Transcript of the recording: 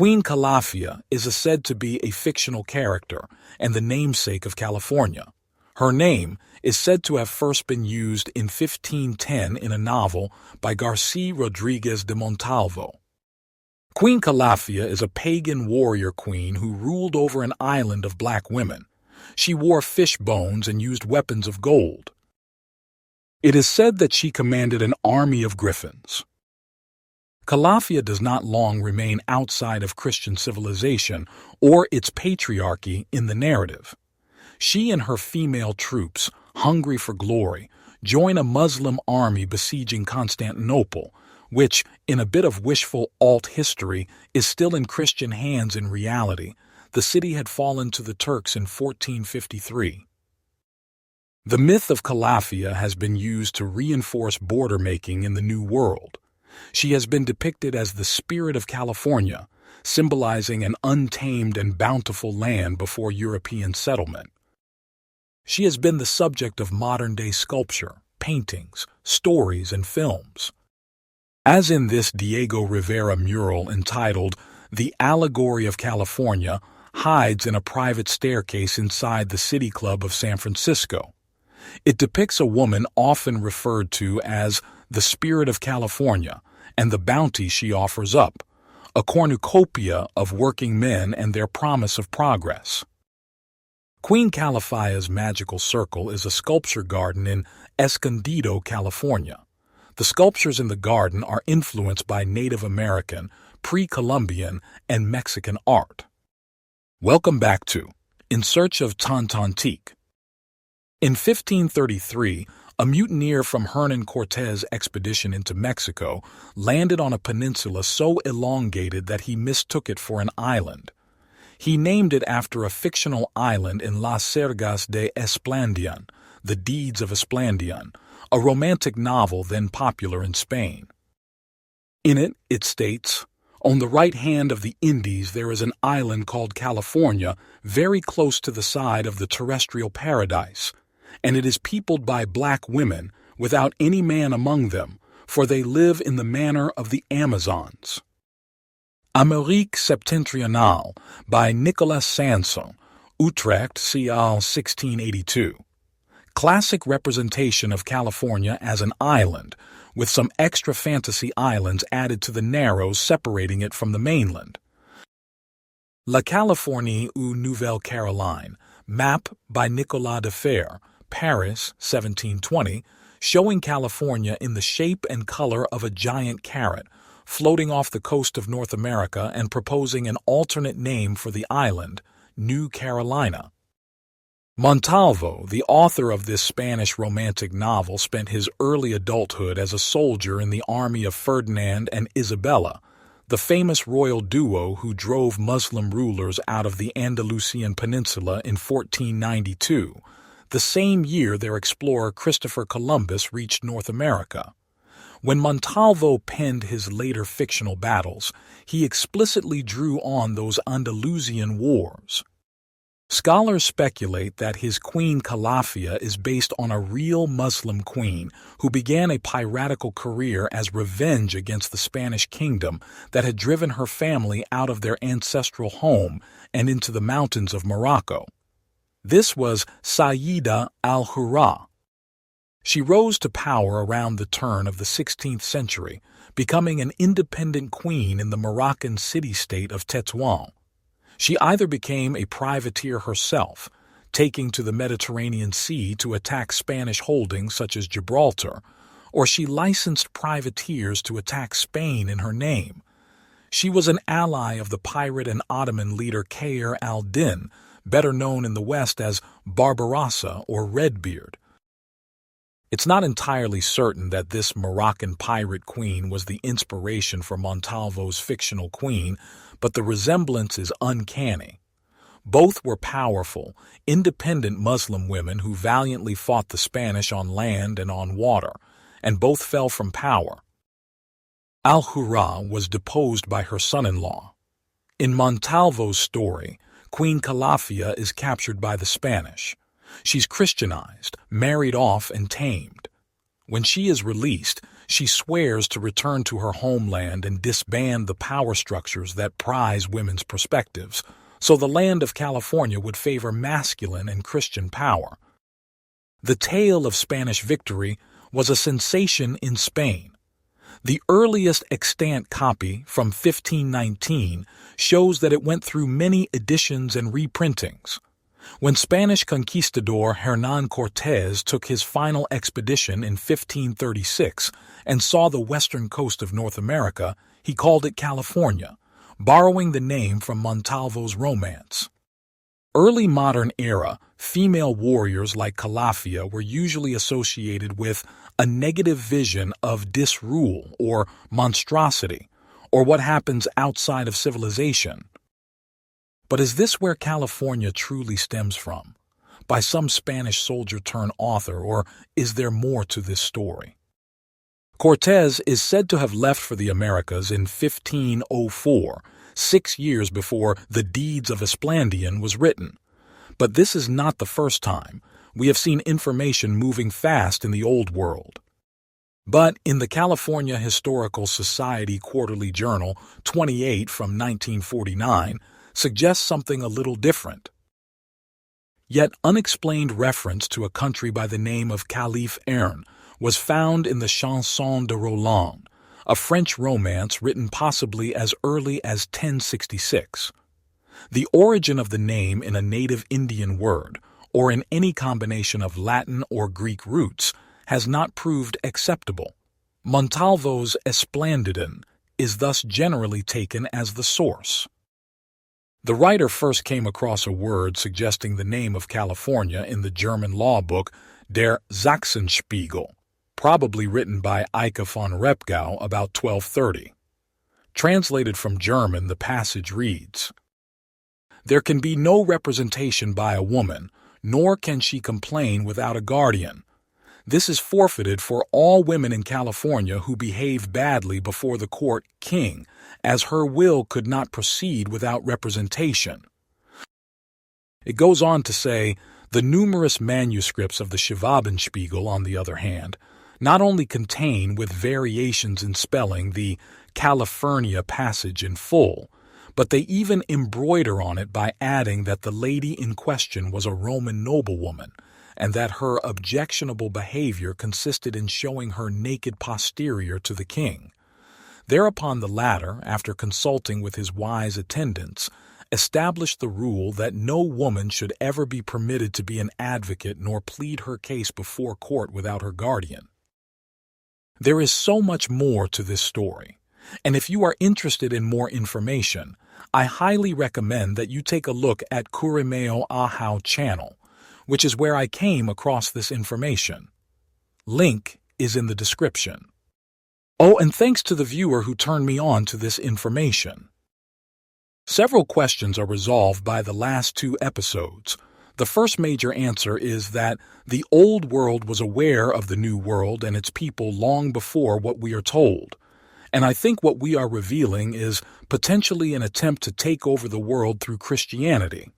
Queen Califia is said to be a fictional character and the namesake of California. Her name is said to have first been used in 1510 in a novel by Garcia Rodriguez de Montalvo. Queen Califia is a pagan warrior queen who ruled over an island of black women. She wore fish bones and used weapons of gold. It is said that she commanded an army of griffins. Califia does not long remain outside of Christian civilization or its patriarchy in the narrative. She and her female troops, hungry for glory, join a Muslim army besieging Constantinople, which, in a bit of wishful alt history, is still in Christian hands in reality. The city had fallen to the Turks in 1453. The myth of Califia has been used to reinforce border making in the New World. She has been depicted as the spirit of California, symbolizing an untamed and bountiful land before European settlement. She has been the subject of modern-day sculpture, paintings, stories, and films. As in this Diego Rivera mural entitled "The Allegory of California," hides in a private staircase inside the City Club of San Francisco. It depicts a woman often referred to as the Spirit of California and the bounty she offers up, a cornucopia of working men and their promise of progress. Queen Califia's magical circle is a sculpture garden in Escondido, California. The sculptures in the garden are influenced by Native American, pre-Columbian, and Mexican art. Welcome back to In Search of Tontonteac. In 1533, a mutineer from Hernan Cortés' expedition into Mexico landed on a peninsula so elongated that he mistook it for an island. He named it after a fictional island in Las Sergas de Esplandian, The Deeds of Esplandian, a romantic novel then popular in Spain. In it, it states, "On the right hand of the Indies there is an island called California, very close to the side of the terrestrial paradise, and it is peopled by black women, without any man among them, for they live in the manner of the Amazons." Amérique Septentrionale by Nicolas Sanson, Utrecht, CL 1682. Classic representation of California as an island, with some extra fantasy islands added to the narrows separating it from the mainland. La Californie ou Nouvelle Caroline, map by Nicolas de Fer, Paris, 1720, showing California in the shape and color of a giant carrot, floating off the coast of North America and proposing an alternate name for the island, New Carolina. Montalvo, the author of this Spanish romantic novel, spent his early adulthood as a soldier in the army of Ferdinand and Isabella, the famous royal duo who drove Muslim rulers out of the Andalusian peninsula in 1492, the same year their explorer Christopher Columbus reached North America. When Montalvo penned his later fictional battles, he explicitly drew on those Andalusian wars. Scholars speculate that his Queen Califia is based on a real Muslim queen who began a piratical career as revenge against the Spanish kingdom that had driven her family out of their ancestral home and into the mountains of Morocco. This was Sayyida al-Hurra. She rose to power around the turn of the 16th century, becoming an independent queen in the Moroccan city-state of Tétouan. She either became a privateer herself, taking to the Mediterranean Sea to attack Spanish holdings such as Gibraltar, or she licensed privateers to attack Spain in her name. She was an ally of the pirate and Ottoman leader Khayr al-Din, better known in the West as Barbarossa or Redbeard. It's not entirely certain that this Moroccan pirate queen was the inspiration for Montalvo's fictional queen, but the resemblance is uncanny. Both were powerful, independent Muslim women who valiantly fought the Spanish on land and on water, and both fell from power. Al-Hurra was deposed by her son-in-law. In Montalvo's story, Queen Califia is captured by the Spanish. She's Christianized, married off, and tamed. When she is released, She swears to return to her homeland and disband the power structures that prize women's perspectives, so the land of California would favor masculine and Christian power. The tale of Spanish victory was a sensation in Spain. The earliest extant copy, from 1519, shows that it went through many editions and reprintings. When Spanish conquistador Hernán Cortés took his final expedition in 1536 and saw the western coast of North America, he called it California, borrowing the name from Montalvo's romance. Early modern era, female warriors like Calafia were usually associated with a negative vision of disrule or monstrosity, or what happens outside of civilization. But is this where California truly stems from? By some Spanish soldier-turned-author, or is there more to this story? Cortés is said to have left for the Americas in 1504, 6 years before The Deeds of Esplandian was written. But this is not the first time. We have seen information moving fast in the Old World. But in the California Historical Society Quarterly Journal 28 from 1949, suggests something a little different. Yet unexplained reference to a country by the name of Calif was found in the Chanson de Roland, a French romance written possibly as early as 1066. The origin of the name in a native Indian word, or in any combination of Latin or Greek roots, has not proved acceptable. Montalvo's Esplandian is thus generally taken as the source. The writer first came across a word suggesting the name of California in the German law book Der Sachsenspiegel, probably written by Eike von Repgau about 1230. Translated from German, the passage reads, "There can be no representation by a woman, nor can she complain without a guardian. This is forfeited for all women in California who behave badly before the court king, as her will could not proceed without representation." It goes on to say, the numerous manuscripts of the Schwabenspiegel, on the other hand, not only contain, with variations in spelling, the California passage in full, but they even embroider on it by adding that the lady in question was a Roman noblewoman, and that her objectionable behavior consisted in showing her naked posterior to the king. Thereupon the latter, after consulting with his wise attendants, established the rule that no woman should ever be permitted to be an advocate nor plead her case before court without her guardian. There is so much more to this story, and if you are interested in more information, I highly recommend that you take a look at Kurimeo Ahau channel, which is where I came across this information. Link is in the description. Oh, and thanks to the viewer who turned me on to this information. Several questions are resolved by the last 2 episodes. The first major answer is that the Old World was aware of the New World and its people long before what we are told. And I think what we are revealing is potentially an attempt to take over the world through Christianity.